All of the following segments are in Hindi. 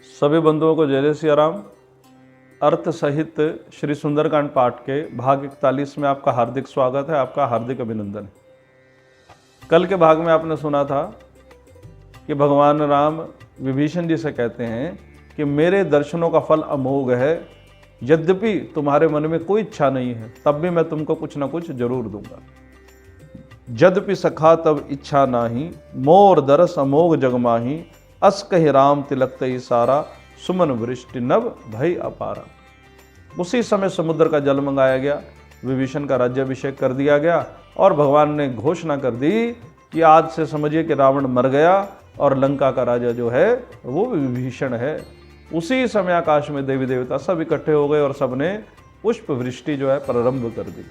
सभी बंधुओं को जय जय सिया राम। अर्थ सहित श्री सुंदरकांड पाठ के भाग 41 में आपका हार्दिक स्वागत है, आपका हार्दिक अभिनंदन है। कल के भाग में आपने सुना था कि भगवान राम विभीषण जी से कहते हैं कि मेरे दर्शनों का फल अमोघ है, यद्यपि तुम्हारे मन में कोई इच्छा नहीं है तब भी मैं तुमको कुछ ना कुछ जरूर दूंगा। यद्यपि सखा तब इच्छा नाही, मोर दरस अमोघ जगमाही, अस कहि राम तिलक तई सारा, सुमन वृष्टि नभ भई अपारा। उसी समय समुद्र का जल मंगाया गया, विभीषण का राज्याभिषेक कर दिया गया और भगवान ने घोषणा कर दी कि आज से समझिए कि रावण मर गया और लंका का राजा जो है वो विभीषण है। उसी समय आकाश में देवी देवता सब इकट्ठे हो गए और सबने पुष्प वृष्टि जो है प्रारंभ कर दी।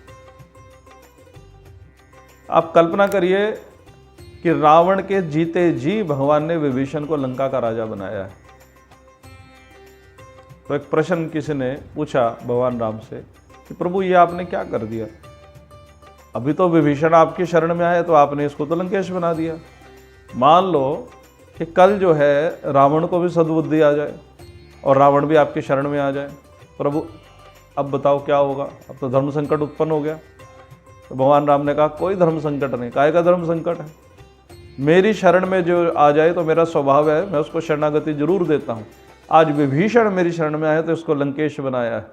आप कल्पना करिए कि रावण के जीते जी भगवान ने विभीषण को लंका का राजा बनाया है। तो एक प्रश्न किसी ने पूछा भगवान राम से कि प्रभु ये आपने क्या कर दिया? अभी तो विभीषण आपकी शरण में आया तो आपने इसको तो लंकेश बना दिया। मान लो कि कल जो है रावण को भी सद्बुद्धि आ जाए और रावण भी आपकी शरण में आ जाए, प्रभु अब बताओ क्या होगा? अब तो धर्म संकट उत्पन्न हो गया। तो भगवान राम ने कहा कोई धर्म संकट नहीं। काहे का धर्म संकट है? मेरी शरण में जो आ जाए तो मेरा स्वभाव है मैं उसको शरणागति जरूर देता हूँ। आज विभीषण मेरी शरण में आए तो इसको लंकेश बनाया है।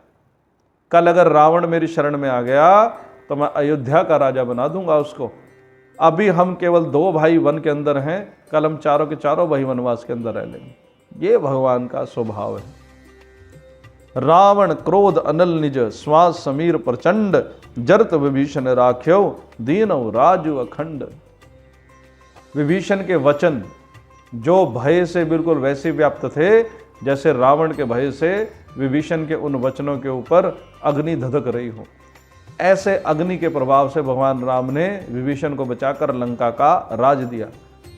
कल अगर रावण मेरी शरण में आ गया तो मैं अयोध्या का राजा बना दूंगा उसको। अभी हम केवल 2 भाई वन के अंदर हैं, कल हम चारों के चारों भाई वनवास के अंदर रह लेंगे। ये भगवान का स्वभाव है। रावण क्रोध अनल निज, श्वास समीर प्रचंड, जरत विभीषण राख्यो, दीनौ राजु अखंड। विभीषण के वचन जो भय से बिल्कुल वैसे व्याप्त थे जैसे रावण के भय से विभीषण के उन वचनों के ऊपर अग्नि धधक रही हो। ऐसे अग्नि के प्रभाव से भगवान राम ने विभीषण को बचाकर लंका का राज दिया।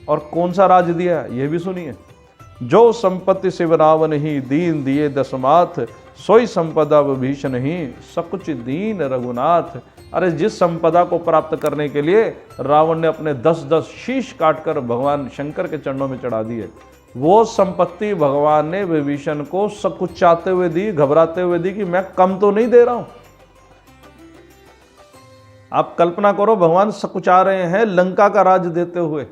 और कौन सा राज दिया यह भी सुनिए। जो संपत्ति शिव रावण ही दीन दिए दसमाथ, सोई संपदा विभीषण ही सकुच दीन रघुनाथ। अरे जिस संपदा को प्राप्त करने के लिए रावण ने अपने 10-10 शीश काटकर भगवान शंकर के चरणों में चढ़ा दिए, वो संपत्ति भगवान ने विभीषण को सकुचाते हुए दी, घबराते हुए दी कि मैं कम तो नहीं दे रहा हूं। आप कल्पना करो भगवान सकुचा रहे हैं लंका का राज देते हुए।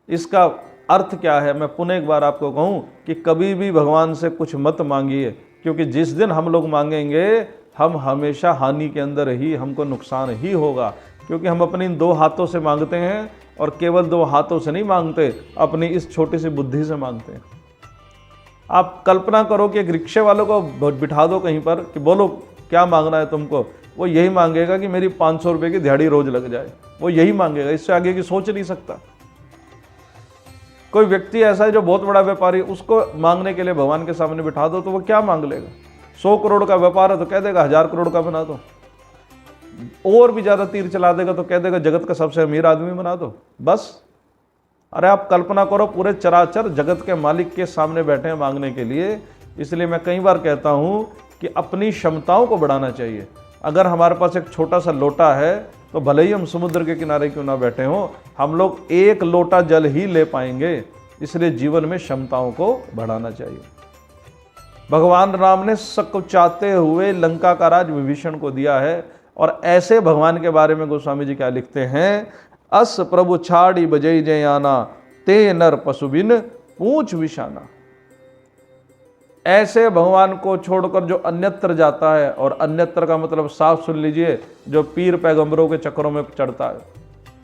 इसका अर्थ क्या है? मैं पुनः एक बार आपको कहूं कि कभी भी भगवान से कुछ मत मांगिए, क्योंकि जिस दिन हम लोग मांगेंगे हम हमेशा हानि के अंदर ही, हमको नुकसान ही होगा। क्योंकि हम अपनी 2 हाथों से मांगते हैं और केवल 2 हाथों से नहीं मांगते, अपनी इस छोटी सी बुद्धि से मांगते हैं। आप कल्पना करो कि एक रिक्शे वालों को बिठा दो कहीं पर कि बोलो क्या मांगना है तुमको, वो यही मांगेगा कि मेरी 500 रुपये की दिहाड़ी रोज लग जाए। वो यही मांगेगा, इससे आगे की सोच नहीं सकता। कोई व्यक्ति ऐसा है जो बहुत बड़ा व्यापारी, उसको मांगने के लिए भगवान के सामने बिठा दो तो वो क्या मांग लेगा? 100 करोड़ का व्यापार है तो कह देगा 1000 करोड़ का बना दो। और भी ज्यादा तीर चला देगा तो कह देगा जगत का सबसे अमीर आदमी बना दो। बस अरे आप कल्पना करो पूरे चराचर जगत के मालिक के सामने बैठे हैं मांगने के लिए। इसलिए मैं कई बार कहता हूं कि अपनी क्षमताओं को बढ़ाना चाहिए। अगर हमारे पास एक छोटा सा लोटा है तो भले ही हम समुद्र के किनारे क्यों ना बैठे हों, हम लोग 1 लोटा जल ही ले पाएंगे। इसलिए जीवन में क्षमताओं को बढ़ाना चाहिए। भगवान राम ने सकुचाते हुए लंका का राज विभीषण को दिया है। और ऐसे भगवान के बारे में गोस्वामी जी क्या लिखते हैं? अस प्रभु छाड़ी बजई जय आना, ते नर पशु बिन पूछ विशाना। ऐसे भगवान को छोड़कर जो अन्यत्र जाता है, और अन्यत्र का मतलब साफ सुन लीजिए, जो पीर पैगंबरों के चक्करों में चढ़ता है,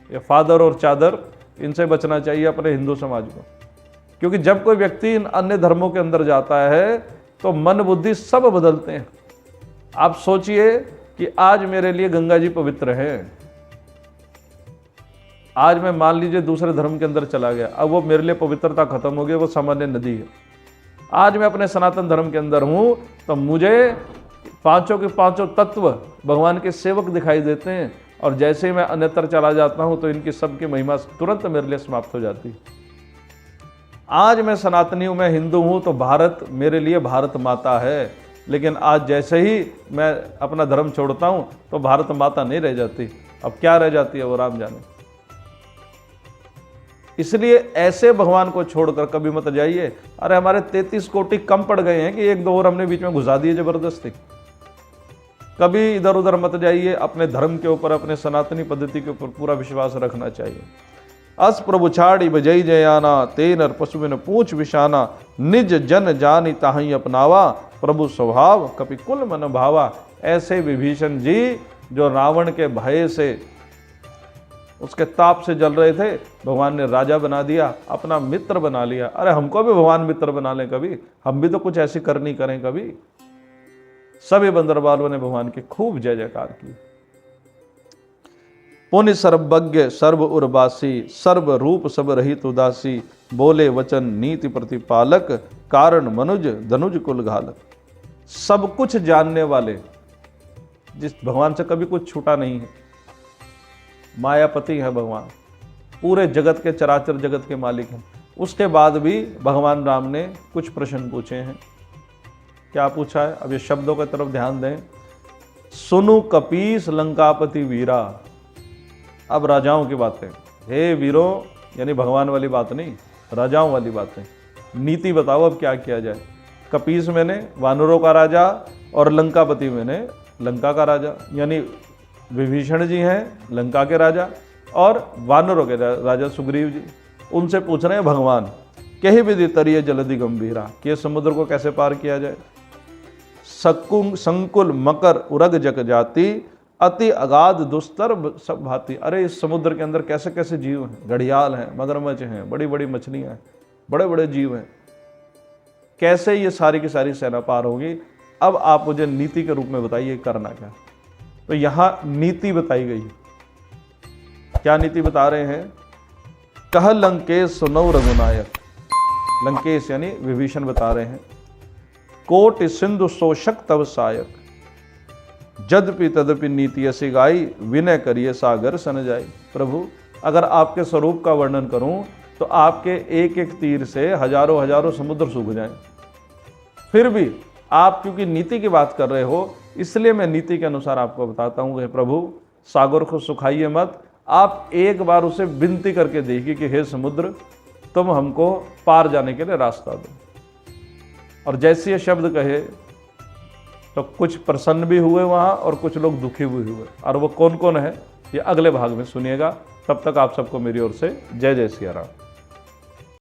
ये फादर और चादर, इनसे बचना चाहिए अपने हिंदू समाज को। क्योंकि जब कोई व्यक्ति इन अन्य धर्मों के अंदर जाता है तो मन बुद्धि सब बदलते हैं। आप सोचिए कि आज मेरे लिए गंगा जी पवित्र है, आज मैं मान लीजिए दूसरे धर्म के अंदर चला गया, अब वो मेरे लिए पवित्रता खत्म हो गई, वो सामान्य नदी है। आज मैं अपने सनातन धर्म के अंदर हूं तो मुझे 5 के 5 तत्व भगवान के सेवक दिखाई देते हैं, और जैसे ही मैं अन्यत्र चला जाता हूं तो इनकी सबकी महिमा तुरंत मेरे लिए समाप्त हो जाती है। आज मैं सनातनी हूं, मैं हिंदू हूं तो भारत मेरे लिए भारत माता है, लेकिन आज जैसे ही मैं अपना धर्म छोड़ता हूं तो भारत माता नहीं रह जाती। अब क्या रह जाती है वो राम जाने। इसलिए ऐसे भगवान को छोड़कर कभी मत जाइए। अरे हमारे 33 कोटि कम पड़ गए हैं कि एक दो और हमने बीच में घुसा दिए जबरदस्ती। कभी इधर उधर मत जाइए। अपने धर्म के ऊपर, अपने सनातनी पद्धति के ऊपर पूरा विश्वास रखना चाहिए। अस प्रभु छाड़ी बजई जयाना, ते नर पशु बिन पूछ विशाना, निज जन जानी ताहि अपनावा, प्रभु स्वभाव कपि कुल मन भावा। ऐसे विभीषण जी जो रावण के भय से, उसके ताप से जल रहे थे, भगवान ने राजा बना दिया, अपना मित्र बना लिया। अरे हमको भी भगवान मित्र बना लें कभी, हम भी तो कुछ ऐसी करनी करें कभी। सभी बंदरबालों ने भगवान की खूब जय जयकार की। पुनि सर्वज्ञ सर्व उर्वासी, सर्व रूप सब रहित उदासी, बोले वचन नीति प्रतिपालक, कारण मनुज धनुज कुल घालक। सब कुछ जानने वाले, जिस भगवान से कभी कुछ छूटा नहीं है, मायापति है भगवान, पूरे जगत के, चराचर जगत के मालिक हैं। उसके बाद भी भगवान राम ने कुछ प्रश्न पूछे हैं। क्या पूछा है? अब ये शब्दों की तरफ ध्यान दें। सुनु कपीस लंकापति वीरा। अब राजाओं की बातें, हे वीरों, यानी भगवान वाली बात नहीं, राजाओं वाली बातें। नीति बताओ अब क्या किया जाए। कपीस मैंने वानरों का राजा और लंकापति मैंने लंका का राजा, यानी विभीषण जी हैं लंका के राजा और वानरों के राजा सुग्रीव जी। उनसे पूछ रहे हैं भगवान, कही विधि तरिये जलधि गंभीरा, कि समुद्र को कैसे पार किया जाए। संकुल मकर उरग जग जाति, अति अगाध दुस्तर सब भांति। अरे इस समुद्र के अंदर कैसे कैसे जीव हैं, घड़ियाल हैं, मगरमच्छ हैं, बड़ी बड़ी मछलियां हैं, बड़े बड़े जीव हैं, कैसे ये सारी की सारी सेना पार होगी। अब आप मुझे नीति के रूप में बताइए करना क्या। तो यहां नीति बताई गई। क्या नीति बता रहे हैं? कह लंकेश सुनौ रघुनायक। लंकेश यानी विभीषण बता रहे हैं, कोटि सिंधु शोषक तब सायक, जदपि तदपि नीति ऐसी गाई, विनय करिए सागर सन जाई। प्रभु अगर आपके स्वरूप का वर्णन करूं तो आपके एक एक तीर से हजारों हजारों समुद्र सूख जाएं। फिर भी आप क्योंकि नीति की बात कर रहे हो, इसलिए मैं नीति के अनुसार आपको बताता हूं कि प्रभु सागर को सुखाइए मत। आप एक बार उसे विनती करके देखिए कि हे समुद्र, तुम हमको पार जाने के लिए रास्ता दो। और जैसे ये शब्द कहे तो कुछ प्रसन्न भी हुए वहाँ और कुछ लोग दुखी भी हुए। और वो कौन कौन है ये अगले भाग में सुनिएगा। तब तक आप सबको मेरी ओर से जय जय सिया राम।